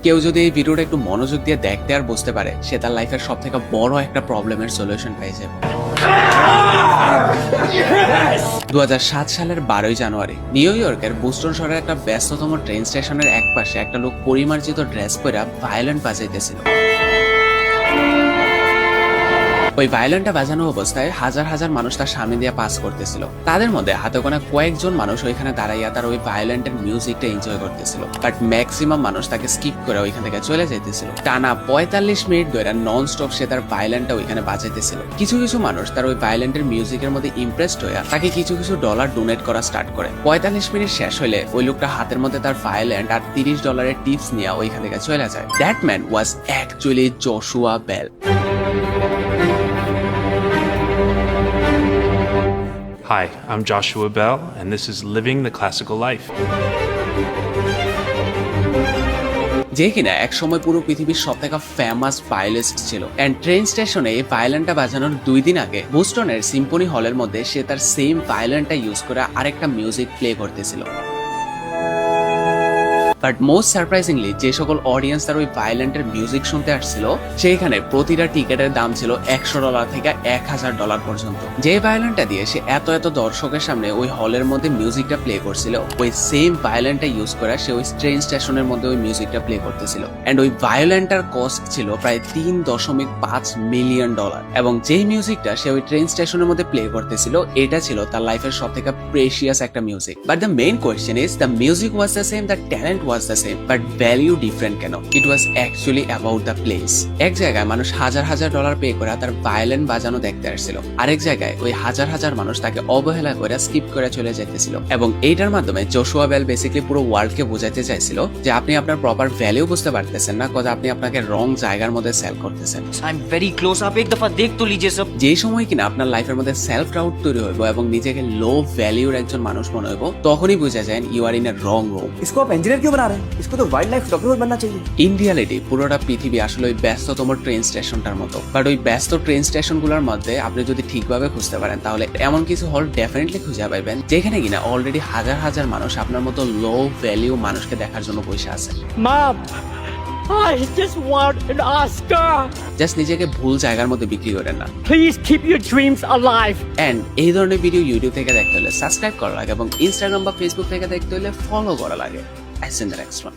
কেউ যদি এই ভিডিওটা একটু মনোযোগ দিয়ে দেখতে আর বুঝতে পারে, সে তার লাইফের সব থেকে বড় একটা প্রবলেমের সলিউশন পেয়ে যাবে। 2007 সালের 12 জানুয়ারি নিউ ইয়র্কের বুস্টন শহরের একটা ব্যস্ততম ট্রেন স্টেশনের এক পাশে একটা লোক পরিমার্জিত ড্রেস পরে ভায়োলিন বাজাইতেছিল। ওই ভায়োলিনটা বাজানো অবস্থায় হাজার হাজার মানুষ তার সামনে দিয়ে পাস করতেছিল। তাদের মধ্যে হাতে গোনা কয়েকজন মানুষ ওইখানে দাঁড়াইয়া তার ওই ভায়োলিনের মিউজিকটা এনজয় করতেছিল, বাট ম্যাক্সিমাম মানুষ তাকে স্কিপ করে ওইখান থেকে চলে যাইতেছিল। টানা 45 মিনিট ধরে নন স্টপ সে তার ভায়োলিনটা ওইখানে বাজাইতেছিল। কিছু কিছু মানুষ তার ওই ভায়োলিনের মিউজিকের মধ্যে ইমপ্রেসড হয়ে তাকে কিছু কিছু ডলার ডোনেট করা স্টার্ট করে। 45 মিনিট শেষ হলে ওই লোকটা হাতের মধ্যে তার ভায়োলিন আর $30 টিপস নিয়ে ওইখান থেকে চলে যায়। That man was actually Joshua Bell. Hi, I'm Joshua Bell, and this is Living the Classical Life. যে কিনা এক সময় পুরো পৃথিবীর সব থেকে ফেমাস ভায়োলিনিস্ট ছিল। এন্ড ট্রেন স্টেশনে এই ভায়োলিনটা বাজানোর 2 দিন আগে বুস্টনের সিম্ফনি হলের মধ্যে সে তার সেম ভায়োলিনটা ইউজ করে আরেকটা মিউজিক প্লে করতেছিল। বাট মোস্ট সারপ্রাইজিংলি যে সকল অডিয়েন্স তার ওই ভায়োলিনের মিউজিক শুনতে আসছিল, সেইখানে প্রতিটা টিকেটের দাম ছিল $100 থেকে $1000 পর্যন্ত। যে ভায়োলিনটা দিয়ে সে এত দর্শকের সামনে ওই হলের মধ্যে মিউজিকটা প্লে করছিল, ওই সেম ভায়োলিনটা ইউজ করে সে ওই ট্রেন স্টেশনের মধ্যে ওই মিউজিকটা প্লে করতেছিল। এন্ড ওই ভায়োলিনটার কস্ট ছিল প্রায় $3.5 মিলিয়ন। এবং যেই মিউজিকটা সে ওই ট্রেন স্টেশনের মধ্যে প্লে করতেছিল, এটা ছিল তার লাইফের সব থেকে প্রেশিয়াস একটা music. But the main question is, the music was the same, the talent was the same, but value different কেন? It was actually about the place. এক জায়গায় মানুষ হাজার হাজার ডলার পে করে তার ভায়োলিন বাজানো দেখতে আসছিল, আরেক জায়গায় ওই হাজার হাজার মানুষ তাকে অবহেলা করে স্কিপ করে চলে যেতেছিল। এবং এইটার মাধ্যমে জশুয়া বেল বেসিক্যালি পুরো ওয়ার্ল্ডকে বোঝাতে চাইছিল যে আপনি আপনার প্রপার ভ্যালিউ বুঝতে পারতেছেন না, কজ আপনি আপনাকে রং জায়গার মধ্যে সেল করতেছেন। I'm very close, आप एक दफा देख तो लीजिए सब। যে সময় কিনা আপনার লাইফের মধ্যে সেলফ ডাউট তৈরি হইব এবং নিজেকে লো ভ্যালিউর একজন মানুষ মনে হইব, তখনই বুঝা যায় you are in a wrong room. इसको आप इंजीनियर क्यों बना रहे हैं? इसको तो वाइल्ड लाइफ डॉक्टर बनना चाहिए। ইন রিয়ালিটি পুরোটা পৃথিবী আসলে ওই ব্যস্ততম ট্রেন স্টেশনটার মতো। বাট ওই ব্যস্ত ট্রেন স্টেশনগুলোর মধ্যে আপনি যদি ঠিকভাবে খুঁজতে পারেন, তাহলে এমন কিছু হল ডেফিনেটলি খুঁজে পাইবেন যেখানে কিনা অলরেডি হাজার হাজার মানুষ আপনার মতো লো ভ্যালিউ মানুষকে দেখার জন্য বসে আছে। Mom, I just want an Oscar. Just নিজেকে ভুল জায়গার মধ্যে বিক্রি করেন না। Please keep your dreams alive. And এই ধরনের ভিডিও ইউটিউব থেকে দেখতে হলে সাবস্ক্রাইব করা লাগে এবং ইনস্টাগ্রাম বা ফেসবুক থেকে দেখতে হলে ফলো করা লাগে। I see you in the next one.